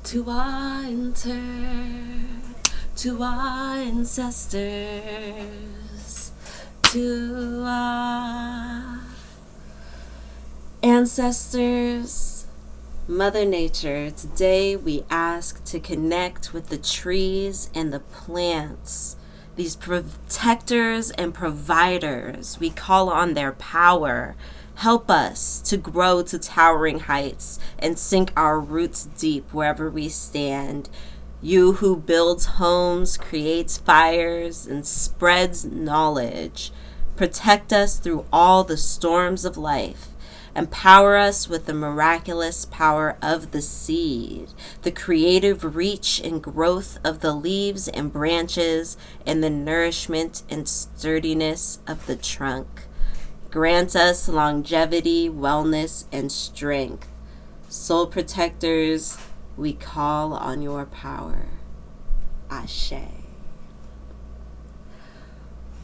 To our to our ancestors, to our ancestors, Mother Nature, today we ask to connect with the trees and the plants, these protectors and providers. We call on their power. Help us to grow to towering heights and sink our roots deep wherever we stand. You who builds homes, creates fires, and spreads knowledge. Protect us through all the storms of life. Empower us with the miraculous power of the seed, the creative reach and growth of the leaves and branches, and the nourishment and sturdiness of the trunk. Grant us longevity, wellness, and strength. Soul protectors, we call on your power. Ashe.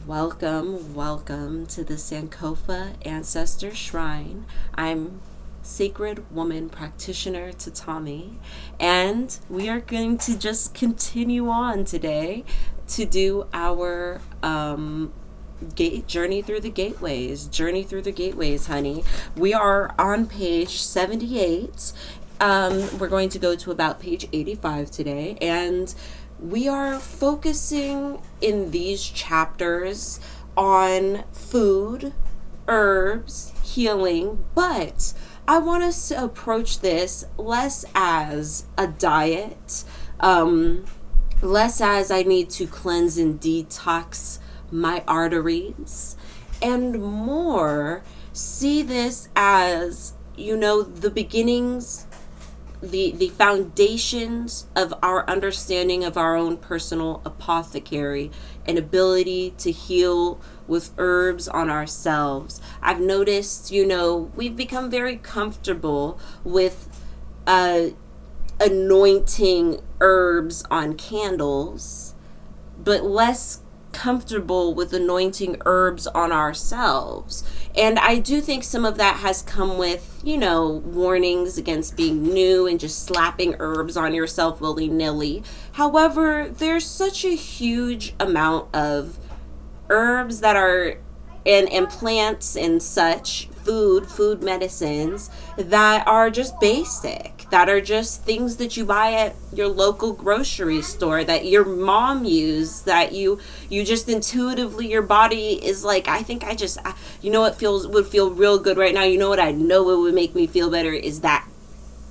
Welcome to the Sankofa Ancestor Shrine. I'm Sacred Woman Practitioner Tatami, and we are going to just continue on today to do our journey through the gateways, honey. We are on page 78. We're going to go to about page 85 today, and we are focusing in these chapters on food, herbs, healing, but I want us to approach this less as a diet, less as I need to cleanse and detox my arteries, and more see this as, the beginnings, the foundations of our understanding of our own personal apothecary and ability to heal with herbs on ourselves. I've noticed, we've become very comfortable with anointing herbs on candles, but less comfortable with anointing herbs on ourselves. And I do think some of that has come with, warnings against being new and just slapping herbs on yourself willy-nilly. However, there's such a huge amount of herbs that are and plants and such, food medicines that are just basic, that are just things that you buy at your local grocery store, that your mom used, that you just intuitively, your body is like, I think what would feel real good right now, what I know it would make me feel better is that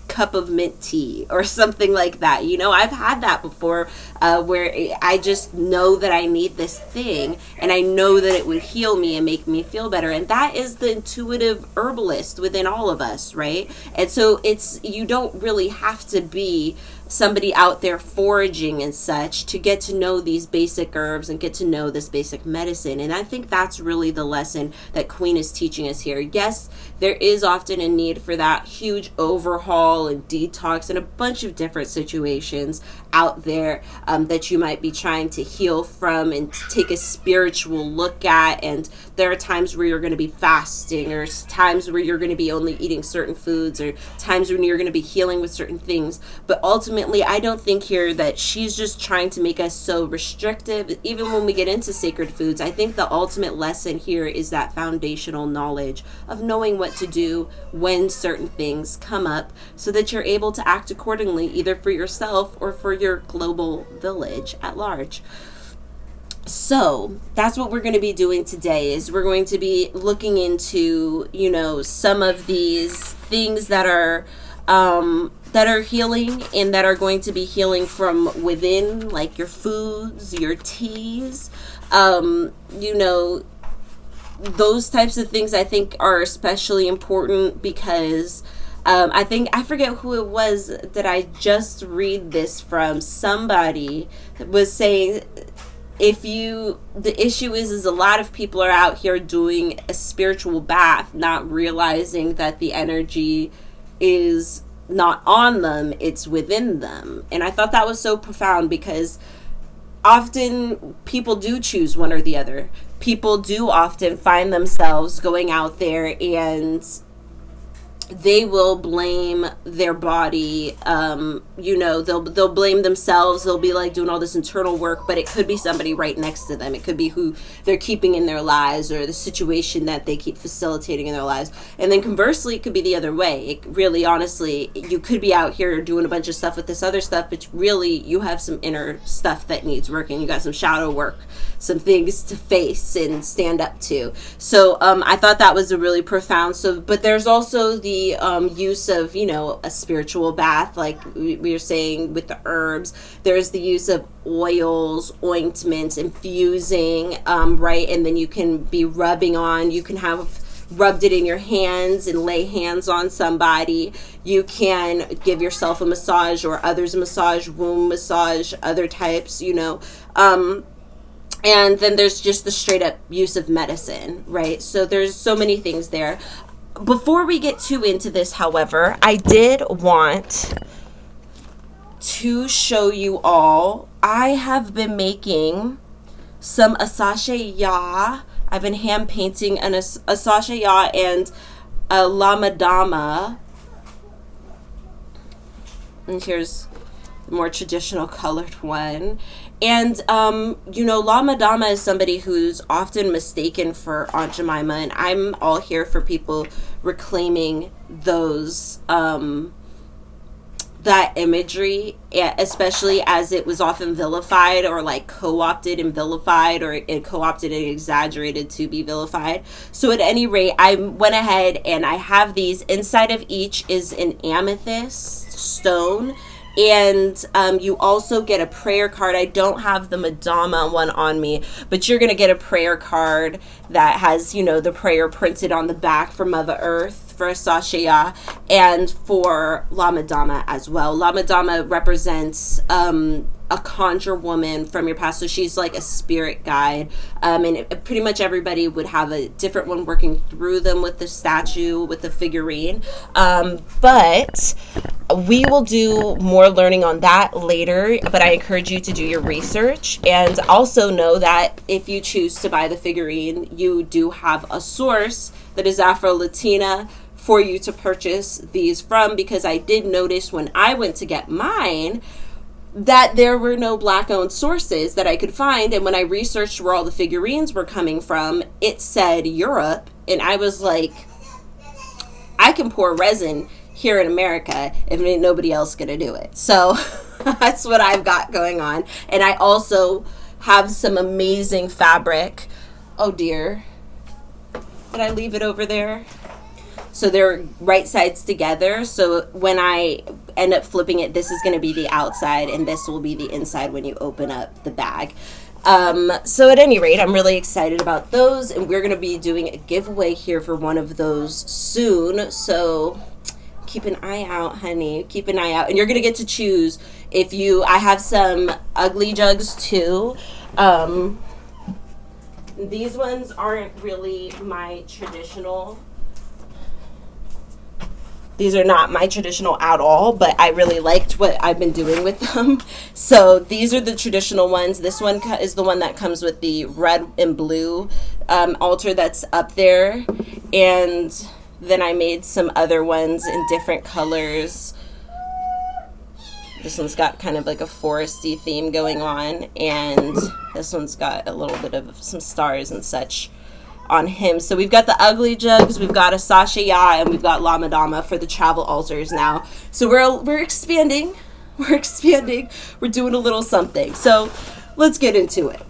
cup of mint tea or something like that. I've had that before, where I just know that I need this thing and I know that it would heal me and make me feel better. And that is the intuitive herbalist within all of us, right? And so you don't really have to be somebody out there foraging and such to get to know these basic herbs and get to know this basic medicine. And I think that's really the lesson that Queen is teaching us here. Yes, there is often a need for that huge overhaul and detox and a bunch of different situations out there that you might be trying to heal from and take a spiritual look at. And there are times where you're going to be fasting, or times where you're going to be only eating certain foods, or times when you're going to be healing with certain things. But ultimately, I don't think here that she's just trying to make us so restrictive. Even when we get into sacred foods, I think the ultimate lesson here is that foundational knowledge of knowing what to do when certain things come up, so that you're able to act accordingly, either for yourself or for your global village at large. So that's what we're going to be doing today, is we're going to be looking into, some of these things that are healing and that are going to be healing from within, like your foods, your teas, those types of things I think are especially important because I forget who it was that I just read this from. Somebody was saying, the issue is a lot of people are out here doing a spiritual bath, not realizing that the energy is not on them, it's within them. And I thought that was so profound, because often people do choose one or the other. People do often find themselves going out there and they will blame their body. They'll blame themselves. They'll be like doing all this internal work, but it could be somebody right next to them. It could be who they're keeping in their lives, or the situation that they keep facilitating in their lives. And then conversely, it could be the other way. It really, honestly, you could be out here doing a bunch of stuff with this other stuff, but really you have some inner stuff that needs working. You got some shadow work, some things to face and stand up to. So I thought that was a really profound. But there's also the use of, a spiritual bath, like we were saying with the herbs. There's the use of oils, ointments, infusing, right? And then you can be rubbing on, you can have rubbed it in your hands and lay hands on somebody. You can give yourself a massage or others a massage, womb massage, other types, and then there's just the straight up use of medicine, right? So there's so many things there. Before we get too into this, however, I did want to show you all, I have been making some asache ya. I've been hand painting an asache ya and a lamadama. And here's the more traditional colored one. And, Lamadama is somebody who's often mistaken for Aunt Jemima, and I'm all here for people reclaiming those, that imagery, especially as it was often vilified or like co-opted and vilified, or it co-opted and exaggerated to be vilified. So at any rate, I went ahead and I have these. Inside of each is an amethyst stone. And you also get a prayer card. I don't have the Madama one on me, but you're going to get a prayer card that has, the prayer printed on the back for Mother Earth, for Asashaya, and for Lamadama as well. Lamadama represents a conjure woman from your past, so she's like a spirit guide, and pretty much everybody would have a different one working through them with the statue, with the figurine, but we will do more learning on that later. But I encourage you to do your research, and also know that if you choose to buy the figurine, you do have a source that is Afro-Latina for you to purchase these from, because I did notice when I went to get mine that there were no Black-owned sources that I could find. And when I researched where all the figurines were coming from, it said Europe. And I was like, I can pour resin here in America if ain't nobody else gonna do it. So that's what I've got going on. And I also have some amazing fabric. Oh dear. Did I leave it over there? So they're right sides together. So when I end up flipping it, this is going to be the outside and this will be the inside when you open up the bag. So at any rate, I'm really excited about those, and we're going to be doing a giveaway here for one of those soon. So keep an eye out, honey. Keep an eye out. And you're going to get to choose if I have some ugly jugs too. These ones aren't really my traditional. These are not my traditional at all, but I really liked what I've been doing with them. So these are the traditional ones. This one is the one that comes with the red and blue altar that's up there. And then I made some other ones in different colors. This one's got kind of like a foresty theme going on. And this one's got a little bit of some stars and such on him. So we've got the ugly jugs, we've got a sashaya, and we've got lamadama for the travel altars now. So we're expanding. We're doing a little something. So let's get into it.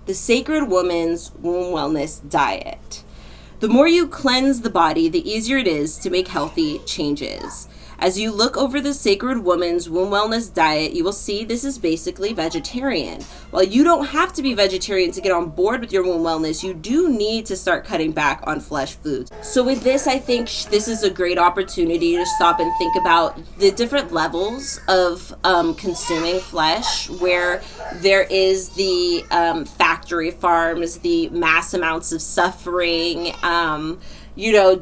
The Sacred Woman's Womb Wellness Diet. The more you cleanse the body, the easier it is to make healthy changes. As you look over the Sacred Woman's Womb Wellness Diet, you will see this is basically vegetarian. While you don't have to be vegetarian to get on board with your womb wellness, you do need to start cutting back on flesh foods. So with this, I think this is a great opportunity to stop and think about the different levels of consuming flesh, where there is the factory farms, the mass amounts of suffering,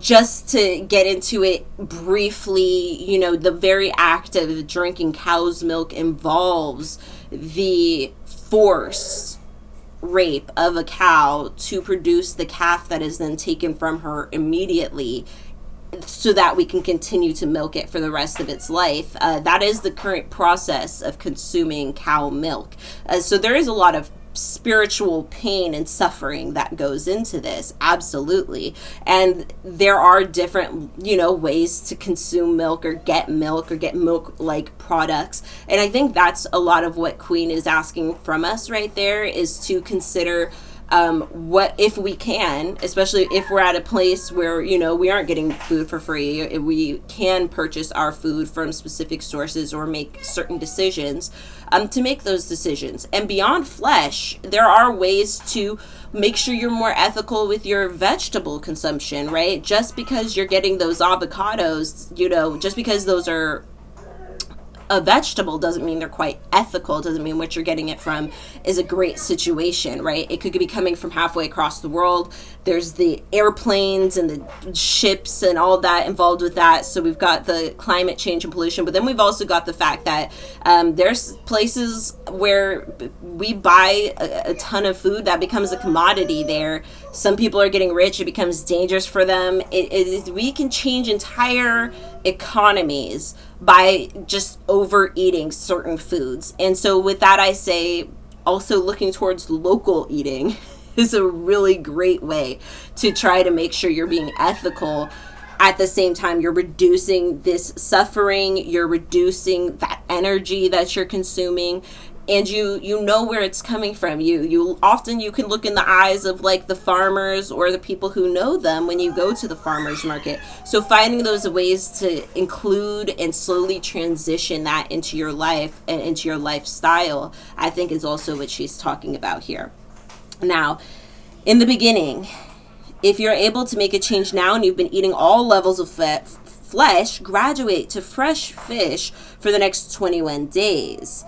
just to get into it briefly, the very act of drinking cow's milk involves the force rape of a cow to produce the calf that is then taken from her immediately, so that we can continue to milk it for the rest of its life. That is the current process of consuming cow milk. So there is a lot of spiritual pain and suffering that goes into this, absolutely. And there are different, ways to consume milk or get milk like products. And I think that's a lot of what Queen is asking from us right there, is to consider what, if we can, especially if we're at a place where, we aren't getting food for free, we can purchase our food from specific sources or make certain decisions, to make those decisions. And beyond flesh, there are ways to make sure you're more ethical with your vegetable consumption, right? Just because you're getting those avocados, just because those are a vegetable doesn't mean they're quite ethical, doesn't mean what you're getting it from is a great situation, right? It could be coming from halfway across the world. There's the airplanes and the ships and all that involved with that. So we've got the climate change and pollution, but then we've also got the fact that there's places where we buy a ton of food that becomes a commodity there. Some people are getting rich, it becomes dangerous for them. We can change entire economies by just overeating certain foods. And so with that, I say also looking towards local eating is a really great way to try to make sure you're being ethical. At the same time, you're reducing this suffering, you're reducing that energy that you're consuming, and you know where it's coming from. You often can look in the eyes of like the farmers or the people who know them when you go to the farmers market. So finding those ways to include and slowly transition that into your life and into your lifestyle, I think is also what she's talking about here. Now, in the beginning, if you're able to make a change now and you've been eating all levels of flesh, graduate to fresh fish for the next 21 days.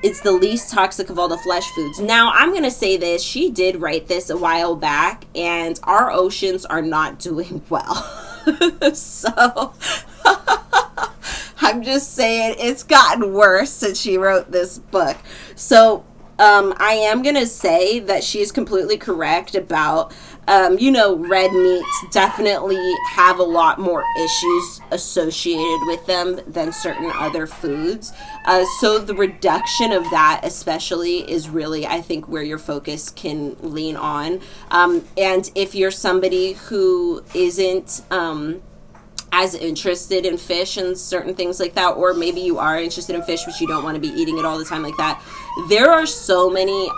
It's the least toxic of all the flesh foods. Now, I'm going to say this. She did write this a while back, and our oceans are not doing well. So, I'm just saying it's gotten worse since she wrote this book. So, I am going to say that she's completely correct about, red meats definitely have a lot more issues associated with them than certain other foods. So the reduction of that especially is really, I think, where your focus can lean on. And if you're somebody who isn't as interested in fish and certain things like that, or maybe you are interested in fish but you don't want to be eating it all the time like that, there are so many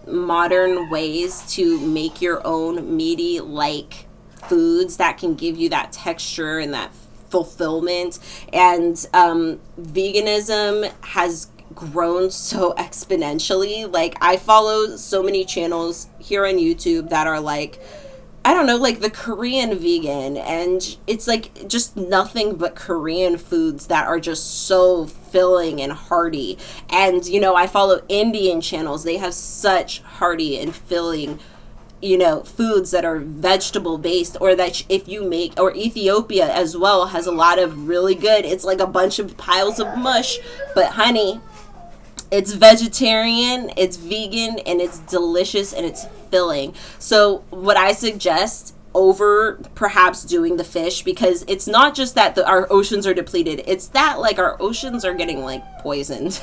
modern ways to make your own meaty like foods that can give you that texture and that fulfillment. And veganism has grown so exponentially. Like, I follow so many channels here on YouTube that are like, I don't know, like the Korean vegan, and it's like just nothing but Korean foods that are just so filling and hearty. And, I follow Indian channels. They have such hearty and filling, foods that are vegetable based, or that if you make, or Ethiopia as well has a lot of really good, it's like a bunch of piles of mush, but honey, it's vegetarian, it's vegan, and it's delicious, and it's filling. So what I suggest over perhaps doing the fish, because it's not just that our oceans are depleted, it's that like our oceans are getting like poisoned.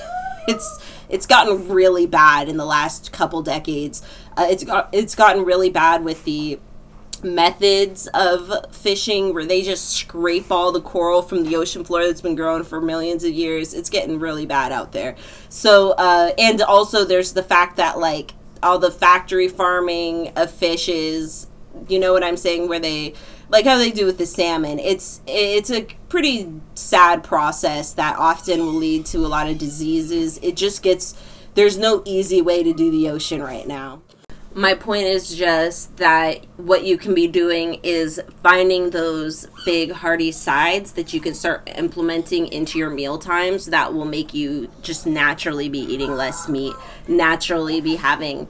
It's gotten really bad in the last couple decades. It's gotten really bad with the methods of fishing where they just scrape all the coral from the ocean floor that's been growing for millions of years. It's getting really bad out there. So and also there's the fact that like all the factory farming of fishes, you know what I'm saying, where they like how they do with the salmon. It's a pretty sad process that often will lead to a lot of diseases. There's no easy way to do the ocean right now. My point is just that what you can be doing is finding those big hearty sides that you can start implementing into your meal times that will make you just naturally be eating less meat, naturally be having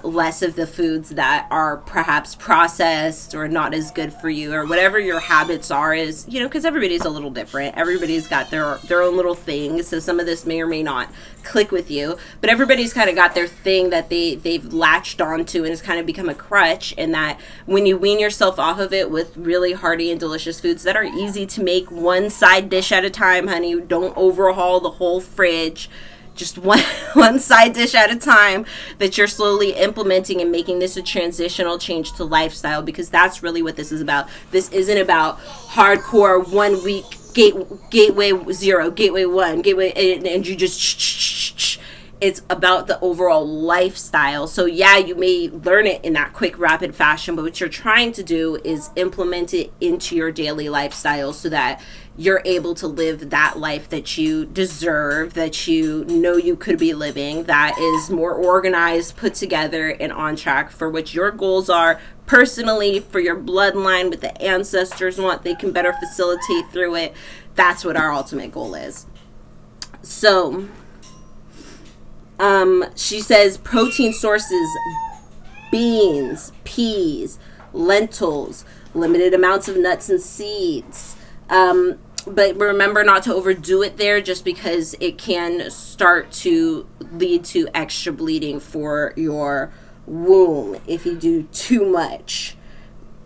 less of the foods that are perhaps processed or not as good for you, or whatever your habits are, is, you know, because everybody's a little different. Everybody's got their own little things. So some of this may or may not click with you, but everybody's kind of got their thing that they've latched onto, and it's kind of become a crutch. And that when you wean yourself off of it with really hearty and delicious foods that are easy to make, one side dish at a time, honey. Don't overhaul the whole fridge. Just one side dish at a time, that you're slowly implementing and making this a transitional change to lifestyle, because that's really what this is about. This isn't about hardcore 1 week gateway 0, gateway 1, gateway, and you just it's about the overall lifestyle. So yeah, you may learn it in that quick, rapid fashion, but what you're trying to do is implement it into your daily lifestyle so that you're able to live that life that you deserve, that you know you could be living, that is more organized, put together, and on track for what your goals are personally, for your bloodline, what the ancestors want. They can better facilitate through it. That's what our ultimate goal is. So she says protein sources: beans, peas, lentils, limited amounts of nuts and seeds. But remember not to overdo it there, just because it can start to lead to extra bleeding for your womb if you do too much.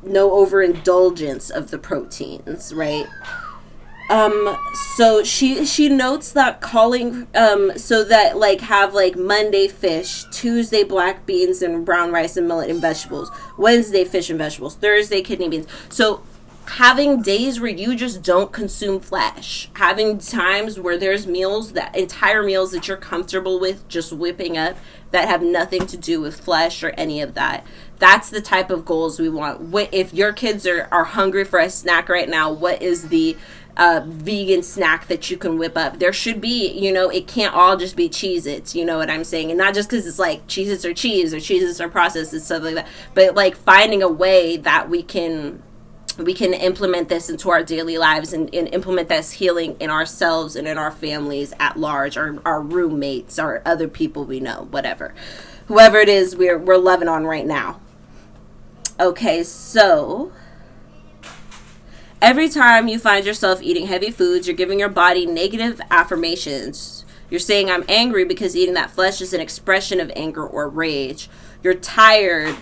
No overindulgence of the proteins, right? So she notes that calling, so that like have like Monday fish, Tuesday black beans and brown rice and millet and vegetables, Wednesday fish and vegetables, Thursday kidney beans. So having days where you just don't consume flesh, having times where there's meals, that entire meals that you're comfortable with just whipping up, that have nothing to do with flesh or any of that. That's the type of goals we want. If your kids are hungry for a snack right now, what is the vegan snack that you can whip up? There should be, you know, it can't all just be Cheez-Its, you know what I'm saying? And not just because it's like Cheez-Its are cheese or Cheez-Its are processed and stuff like that, but like finding a way that we can implement this into our daily lives, and implement this healing in ourselves and in our families at large, our roommates, our other people we know, whatever. Whoever it is we're loving on right now. Okay, so every time you find yourself eating heavy foods, you're giving your body negative affirmations. You're saying, I'm angry because eating that flesh is an expression of anger or rage. You're tired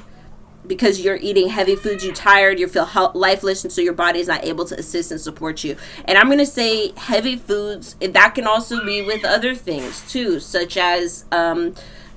because you're eating heavy foods. You're tired, you feel lifeless, and so your body is not able to assist and support you. And I'm going to say heavy foods, that can also be with other things too, such as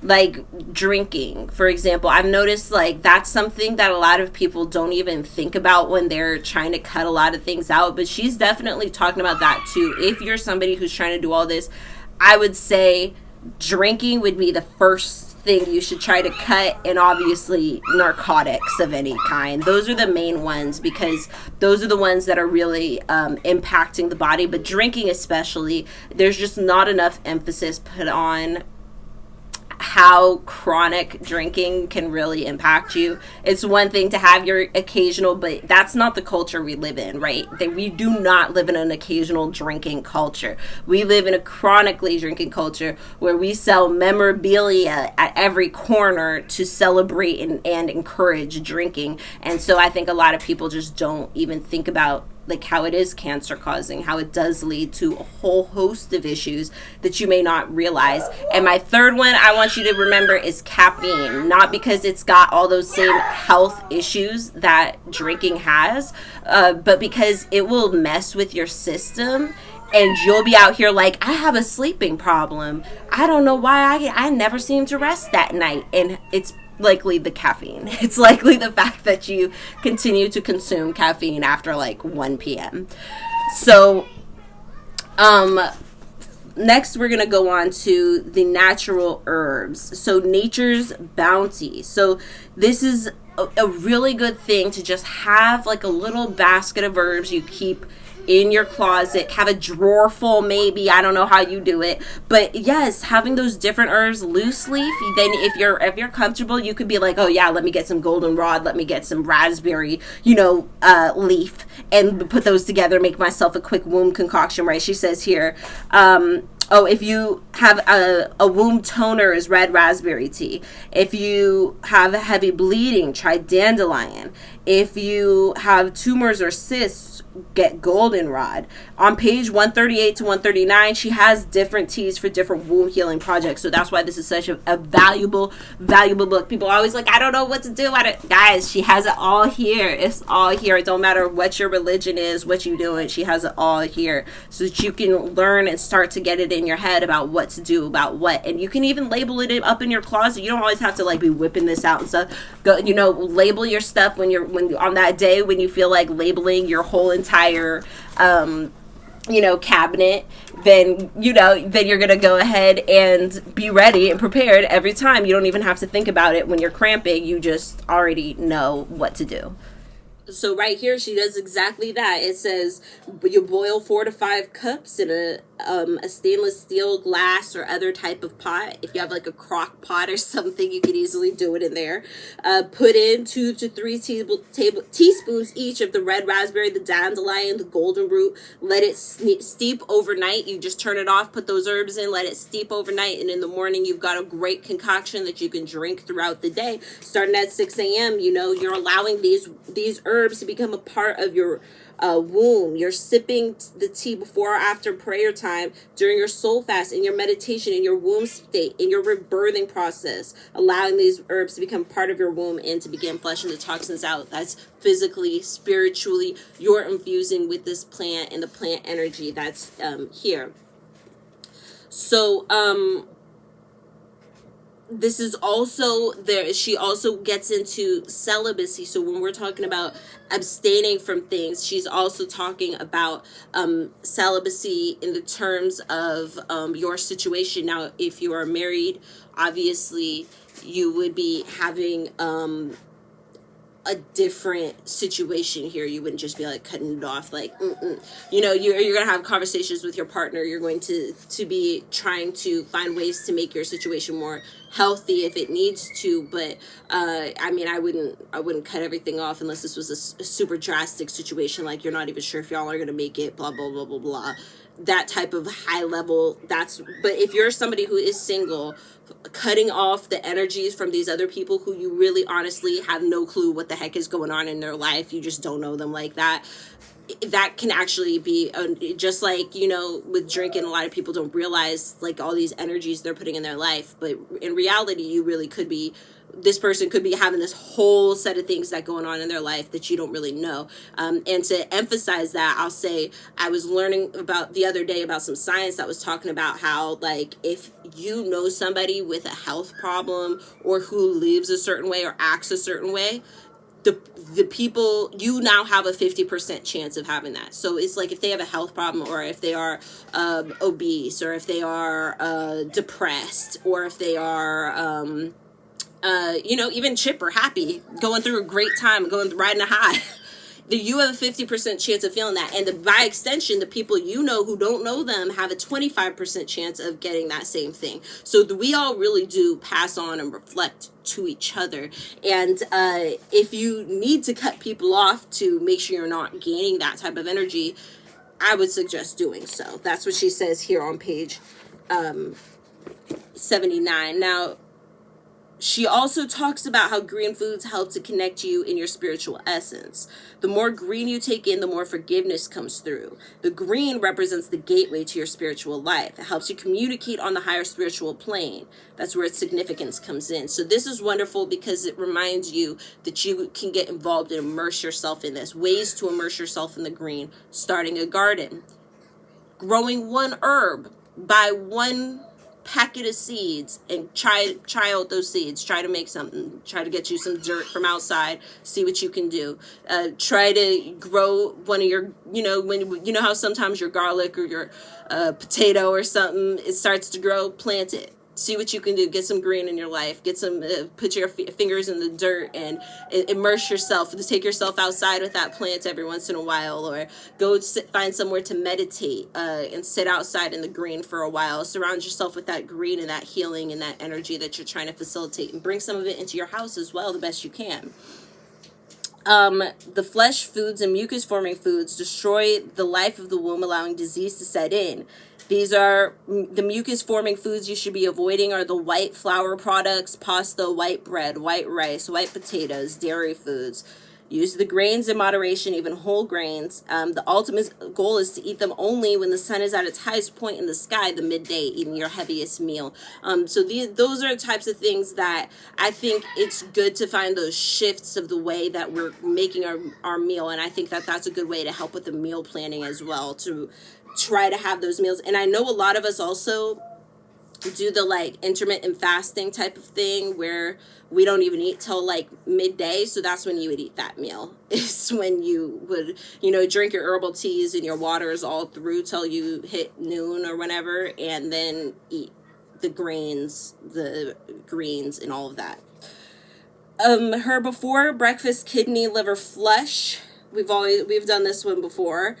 like drinking, for example. I've noticed like that's something that a lot of people don't even think about when they're trying to cut a lot of things out, but she's definitely talking about that too. If you're somebody who's trying to do all this, I would say drinking would be the first thing you should try to cut, and obviously narcotics of any kind. Those are the main ones, because those are the ones that are really impacting the body. But drinking especially, there's just not enough emphasis put on how chronic drinking can really impact you. It's one thing to have your occasional, but that's not the culture we live in, right? We do not live in an occasional drinking culture. We live in a chronically drinking culture where we sell memorabilia at every corner to celebrate and encourage drinking. And so I think a lot of people just don't even think about like how it is cancer causing, how it does lead to a whole host of issues that you may not realize. And my third one I want you to remember is caffeine, not because it's got all those same health issues that drinking has, but because it will mess with your system. And you'll be out here like, I have a sleeping problem. I don't know why I never seem to rest that night. And it's likely the caffeine. It's likely the fact that you continue to consume caffeine after like 1 p.m. So, next we're going to go on to the natural herbs. So nature's bounty. So this is a really good thing to just have like a little basket of herbs you keep in your closet, have a drawer full maybe, I don't know how you do it, but yes, having those different herbs loose leaf. Then if you're comfortable, you could be like, oh yeah, let me get some goldenrod, let me get some raspberry, leaf, and put those together, make myself a quick womb concoction, right? She says here, Oh, if you have a womb toner, is red raspberry tea. If you have heavy bleeding, try dandelion. If you have tumors or cysts, get goldenrod. On page 138 to 139, she has different teas for different wound healing projects. So that's why this is such a valuable, valuable book. People are always like, I don't know what to do. Guys, she has it all here. It's all here. It don't matter what your religion is, what you doing. She has it all here so that you can learn and start to get it in your head about what to do, about what. And you can even label it up in your closet. You don't always have to like be whipping this out and stuff. Go, label your stuff when on that day when you feel like labeling your whole entire cabinet. Then you're gonna go ahead and be ready and prepared every time. You don't even have to think about it when you're cramping. You just already know what to do. So right here, she does exactly that. It says you boil 4 to 5 cups in a stainless steel, glass, or other type of pot. If you have like a crock pot or something, you could easily do it in there. Put in 2 to 3 teaspoons each of the red raspberry, the dandelion, the golden root. Let it steep overnight. You just turn it off, put those herbs in, let it steep overnight, and in the morning you've got a great concoction that you can drink throughout the day. Starting at 6 a.m., you're allowing these herbs to become a part of your womb. You're sipping the tea before or after prayer time, during your soul fast, in your meditation, in your womb state, in your rebirthing process, allowing these herbs to become part of your womb and to begin flushing the toxins out. That's physically, spiritually, you're infusing with this plant and the plant energy that's here. So this is also there. She also gets into celibacy. So when we're talking about abstaining from things, she's also talking about celibacy in the terms of your situation. Now, if you are married, obviously you would be having a different situation here. You wouldn't just be like cutting it off like you're gonna have conversations with your partner. You're going to be trying to find ways to make your situation more healthy if it needs to, but I wouldn't cut everything off unless this was a super drastic situation, like you're not even sure if y'all are gonna make it, blah blah blah blah blah, that type of high level. But if you're somebody who is single, cutting off the energies from these other people who you really honestly have no clue what the heck is going on in their life, you just don't know them like that, that can actually be just like with drinking, a lot of people don't realize like all these energies they're putting in their life, but in reality you really could be, this person could be having this whole set of things that going on in their life that you don't really know. And to emphasize that, I'll say I was learning about the other day about some science that was talking about how, like, if you know somebody with a health problem or who lives a certain way or acts a certain way, the people, you now have a 50% chance of having that. So it's like if they have a health problem, or if they are obese, or if they are depressed, or if they are even chipper, happy, going through a great time, riding a high, you have a 50% chance of feeling that. And by extension, the people who don't know them have a 25% chance of getting that same thing. So we all really do pass on and reflect to each other. And if you need to cut people off to make sure you're not gaining that type of energy, I would suggest doing so. That's what she says here on page 79. Now, she also talks about how green foods help to connect you in your spiritual essence. The more green you take in, the more forgiveness comes through. The green represents the gateway to your spiritual life. It helps you communicate on the higher spiritual plane. That's where its significance comes in. So this is wonderful because it reminds you that you can get involved and immerse yourself in this. Ways to immerse yourself in the green: starting a garden, growing one herb, buy one packet of seeds and try out those seeds. Try to make something. Try to get you some dirt from outside. See what you can do. Try to grow one of your, how sometimes your garlic or your potato or something, it starts to grow. Plant it. See what you can do. Get some green in your life. Get some, put your fingers in the dirt and immerse yourself. Take yourself outside with that plant every once in a while, or go find somewhere to meditate and sit outside in the green for a while. Surround yourself with that green and that healing and that energy that you're trying to facilitate, and bring some of it into your house as well the best you can. The flesh foods and mucus forming foods destroy the life of the womb, allowing disease to set in. These are the mucus forming foods you should be avoiding are the white flour products, pasta, white bread, white rice, white potatoes, dairy foods. Use the grains in moderation, even whole grains. The ultimate goal is to eat them only when the sun is at its highest point in the sky, the midday, eating your heaviest meal. So those are the types of things that I think it's good to find those shifts of the way that we're making our meal. And I think that that's a good way to help with the meal planning as well, to try to have those meals. And I know a lot of us also do the like intermittent fasting type of thing where we don't even eat till like midday. So that's when you would eat that meal. It's when you would, drink your herbal teas and your waters all through till you hit noon or whenever, and then eat the greens and all of that. Her before breakfast kidney liver flush. We've done this one before.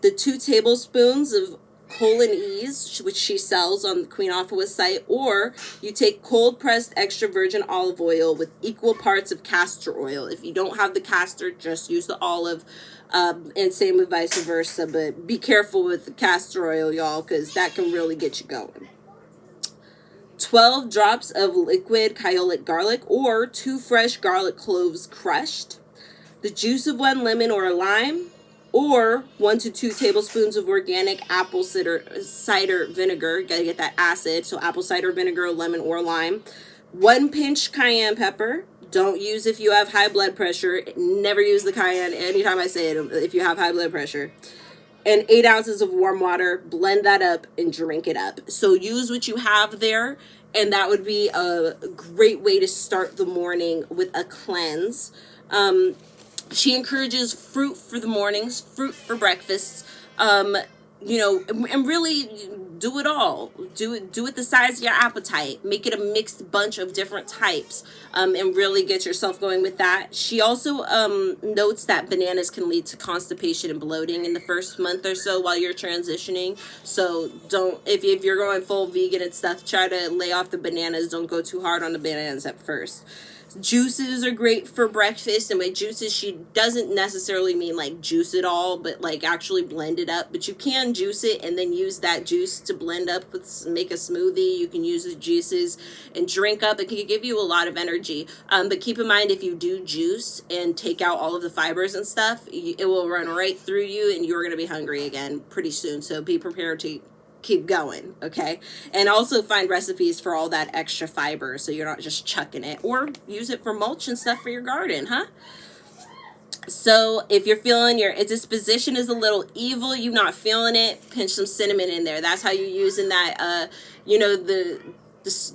The 2 tablespoons of colon ease, which she sells on the Queen Afua site, or you take cold pressed extra virgin olive oil with equal parts of castor oil. If you don't have the castor, just use the olive, and same with vice versa. But be careful with the castor oil, y'all, because that can really get you going. 12 drops of liquid kyolic garlic or 2 fresh garlic cloves crushed. The juice of 1 lemon or a lime, or 1 to 2 tablespoons of organic apple cider vinegar. Gotta get that acid. So apple cider vinegar, lemon, or lime. 1 pinch cayenne pepper. Don't use if you have high blood pressure. Never use the cayenne anytime I say it if you have high blood pressure. And 8 ounces of warm water. Blend that up and drink it up. So use what you have there. And that would be a great way to start the morning with a cleanse. She encourages fruit for the mornings, fruit for breakfast, and really do it all. Do it the size of your appetite. Make it a mixed bunch of different types, and really get yourself going with that. She also notes that bananas can lead to constipation and bloating in the first month or so while you're transitioning. So if you're going full vegan and stuff, try to lay off the bananas. Don't go too hard on the bananas at first. Juices are great for breakfast, and by juices she doesn't necessarily mean like juice it all, but like actually blend it up. But you can juice it and then use that juice to blend up with, make a smoothie. You can use the juices and drink up. It can give you a lot of energy, but keep in mind, if you do juice and take out all of the fibers and stuff, it will run right through you and you're going to be hungry again pretty soon. So be prepared to keep going, okay? And also find recipes for all that extra fiber so you're not just chucking it, or use it for mulch and stuff for your garden, huh? So if you're feeling your disposition is a little evil, you're not feeling it, pinch some cinnamon in there. That's how you're using that,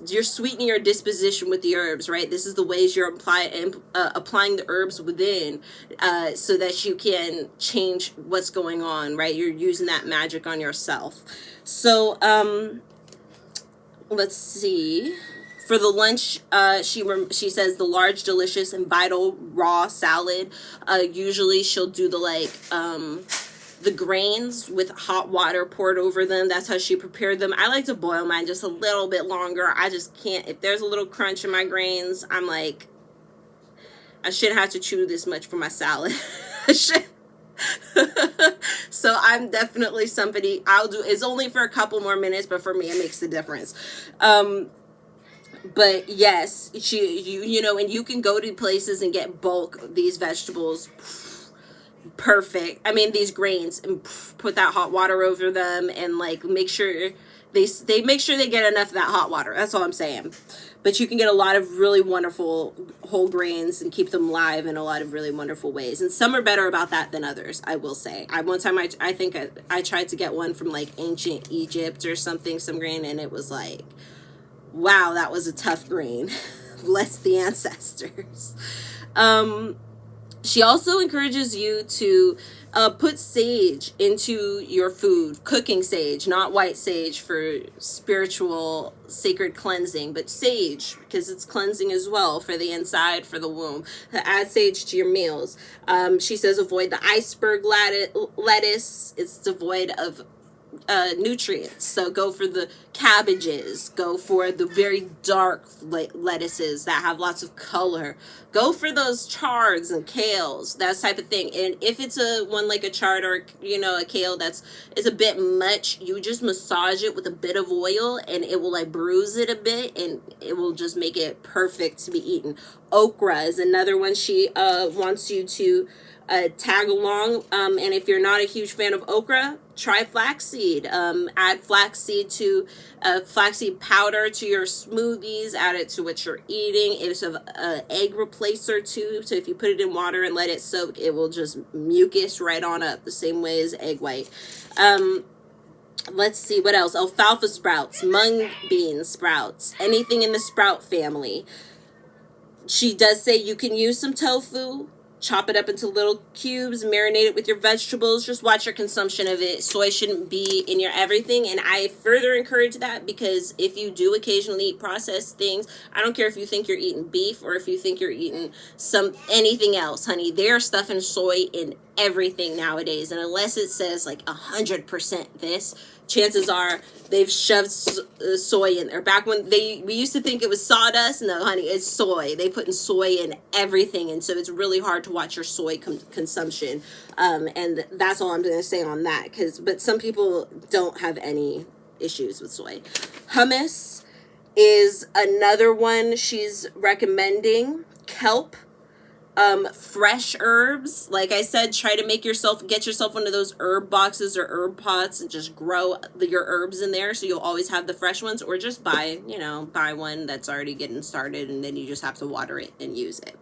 you're sweetening your disposition with the herbs, right? This is the ways you're applying the herbs within, so that you can change what's going on, right? You're using that magic on yourself. So let's see. For the lunch, she says the large, delicious, and vital raw salad. Usually she'll do the grains with hot water poured over them. That's how she prepared them. I like to boil mine just a little bit longer. I just can't. If there's a little crunch in my grains, I'm like, I shouldn't have to chew this much for my salad. So I'm definitely somebody, it's only for a couple more minutes, but for me it makes the difference. But yes, and you can go to places and get bulk these vegetables. Perfect. I mean, these grains, and put that hot water over them, and like make sure they make sure they get enough of that hot water. That's all I'm saying. But you can get a lot of really wonderful whole grains and keep them live in a lot of really wonderful ways. And some are better about that than others, I will say. One time I think I tried to get one from like ancient Egypt or something, some grain, and it was like, wow, that was a tough grain. Bless the ancestors. She also encourages you to put sage into your food. Cooking sage, not white sage for spiritual sacred cleansing, but sage because it's cleansing as well for the inside, for the womb. Add sage to your meals. She says avoid the iceberg lettuce. It's devoid of nutrients. So go for the cabbages, go for the very dark lettuces that have lots of color, go for those chards and kales, that type of thing. And if it's a one like a chard or, you know, a kale that's is a bit much, you just massage it with a bit of oil and it will like bruise it a bit and it will just make it perfect to be eaten. Okra is another one she wants you to tag along, and if you're not a huge fan of okra, try flaxseed. Add flaxseed to flaxseed powder to your smoothies, add it to what you're eating. It's an egg replacer too, so if you put it in water and let it soak, it will just mucus right on up the same way as egg white. Let's see what else. Alfalfa sprouts, mung bean sprouts, anything in the sprout family. She does say you can use some tofu, chop it up into little cubes, marinate it with your vegetables. Just watch your consumption of it. Soy shouldn't be in your everything, and I further encourage that because if you do occasionally eat processed things, I don't care if you think you're eating beef or if you think you're eating anything else, honey. They're stuffing soy in everything nowadays, and unless it says like 100% this, chances are they've shoved soy in there. Back when we used to think it was sawdust, no honey, it's soy. They put in soy in everything, and so it's really hard to watch your soy consumption, and that's all I'm going to say on that, but some people don't have any issues with soy. Hummus is another one she's recommending. Kelp, fresh herbs. Like I said, try to get yourself one of those herb boxes or herb pots and just grow your herbs in there so you'll always have the fresh ones, or just buy one that's already getting started and then you just have to water it and use it.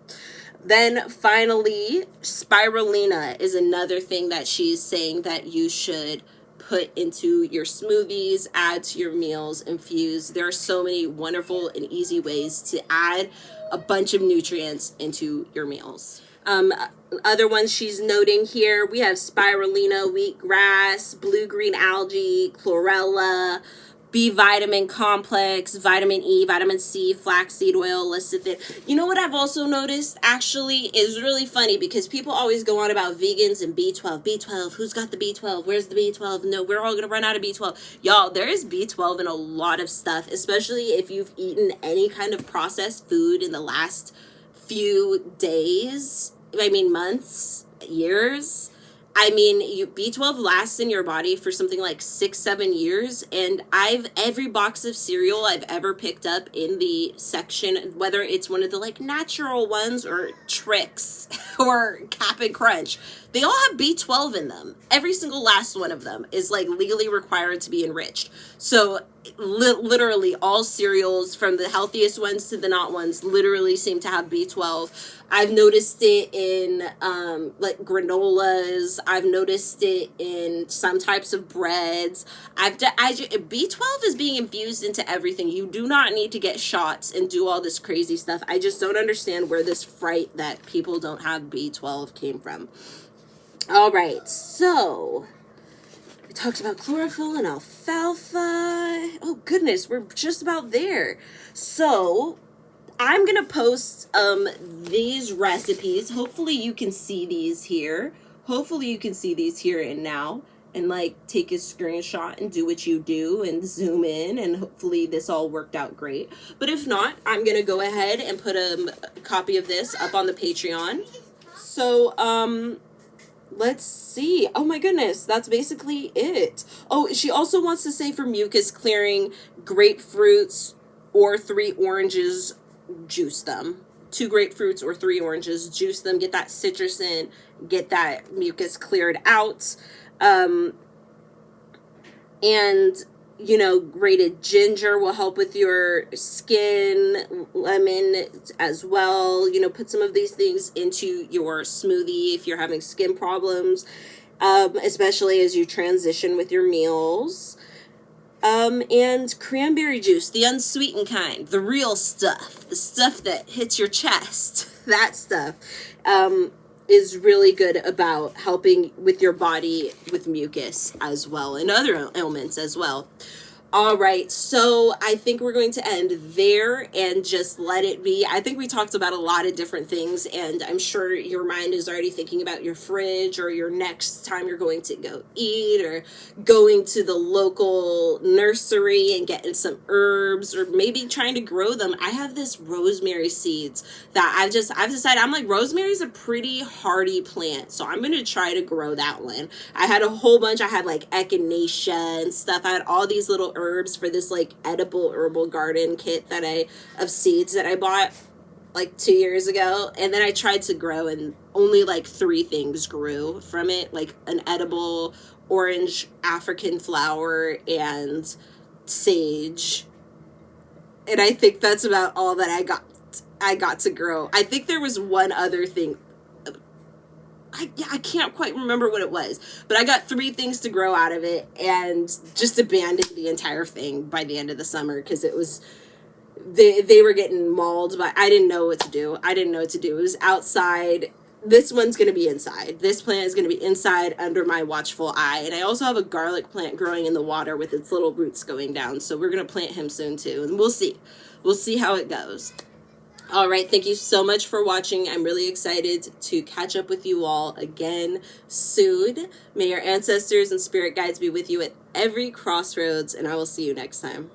Then finally, spirulina is another thing that she's saying that you should put into your smoothies, add to your meals, infuse. There are so many wonderful and easy ways to add a bunch of nutrients into your meals. Other ones she's noting here, we have spirulina, wheatgrass, blue-green algae, chlorella, B vitamin complex, vitamin E, vitamin C, flaxseed oil, lecithin. You know what I've also noticed actually is really funny because people always go on about vegans and B12. B12, who's got the B12? Where's the B12? No, we're all going to run out of B12. Y'all, there is B12 in a lot of stuff, especially if you've eaten any kind of processed food in the last few days, months, years. B12 lasts in your body for something like 6-7 years, and every box of cereal I've ever picked up in the section, whether it's one of the like natural ones or Trix or Cap and Crunch, they all have B12 in them. Every single last one of them is like legally required to be enriched. So literally all cereals, from the healthiest ones to the not ones, literally seem to have B12. I've noticed it in like granolas. I've noticed it in some types of breads. B12 is being infused into everything. You do not need to get shots and do all this crazy stuff. I just don't understand where this fright that people don't have B12 came from. All right, so we talked about chlorophyll and alfalfa. Oh goodness, we're just about there. So I'm going to post these recipes. Hopefully you can see these here. And now, and like take a screenshot and do what you do and zoom in, and hopefully this all worked out great. But if not, I'm going to go ahead and put a copy of this up on the Patreon. So, let's see. Oh my goodness, that's basically it. Oh, she also wants to say for mucus clearing, grapefruits or 3 oranges, juice them. 2 grapefruits or 3 oranges, juice them, get that citrus in, get that mucus cleared out. And grated ginger will help with your skin, lemon as well. Put some of these things into your smoothie if you're having skin problems, especially as you transition with your meals. And cranberry juice, the unsweetened kind, the real stuff, the stuff that hits your chest, that stuff, is really good about helping with your body with mucus as well and other ailments as well. All right, so I think we're going to end there and just let it be. I think we talked about a lot of different things, and I'm sure your mind is already thinking about your fridge or your next time you're going to go eat, or going to the local nursery and getting some herbs, or maybe trying to grow them. I have this rosemary seeds that I've decided, I'm like, rosemary's a pretty hardy plant, so I'm going to try to grow that one. I had a whole bunch. I had like echinacea and stuff. I had all these little herbs for this like edible herbal garden kit of seeds that I bought like 2 years ago. And then I tried to grow, and only like 3 things grew from it, like an edible orange African flower and sage. And I think that's about all that I got to grow. I think there was one other thing. I can't quite remember what it was, but I got 3 things to grow out of it, and just abandoned the entire thing by the end of the summer because it was, they were getting mauled, but I didn't know what to do. It was outside. This one's going to be inside. This plant is going to be inside under my watchful eye. And I also have a garlic plant growing in the water with its little roots going down. So we're going to plant him soon too, and we'll see. We'll see how it goes. All right, thank you so much for watching. I'm really excited to catch up with you all again soon. May your ancestors and spirit guides be with you at every crossroads, and I will see you next time.